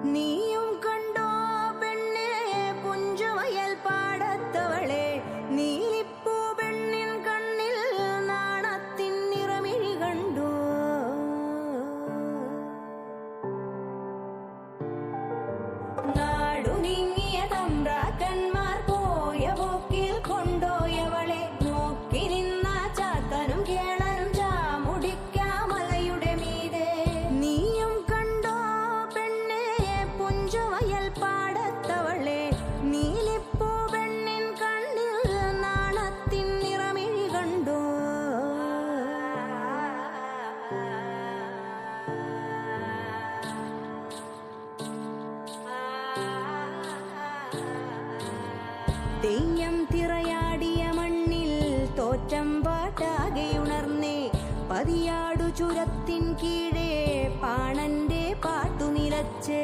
നീയും കണ്ടോ പെണ്ണെ പുഞ്ചവയൽ പാടത്തവളെ, നീലിപ്പൂ പെണ്ണിൻ കണ്ണിൽ നാണത്തിൻ നിറമിഴി കണ്ടോ. നാടു നീങ്ങിയ തമ്പ്രാക്കന്മാർ പോയ പോക്കിൽ കൊണ്ടോയവളെ, നോക്കി നിന്ന ചാത്തനും കേളനും ചാമുടിക്കാമലയുടെ മീതെ. നീയും കണ്ടോ പെണ്ണെ പുഞ്ചവയൽ പാടത്തവളെ, നീലിപ്പൂ പെണ്ണിൻ കണ്ണിൽ നാണത്തിൻ നിറമിഴി കണ്ടോ. തെയ്യം തിറയാടിയ മണ്ണിൽ തോറ്റം പാട്ടാകെയുണർന്നേ, പതിയാടു ചുരത്തിൻ കീഴേ പാണന്റെ പാട്ടു നിലച്ച്.